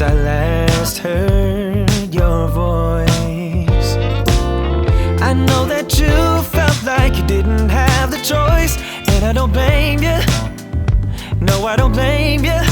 since I last heard your voice. I know that you felt like you didn't have the choice, and I don't blame you. No, I don't blame you.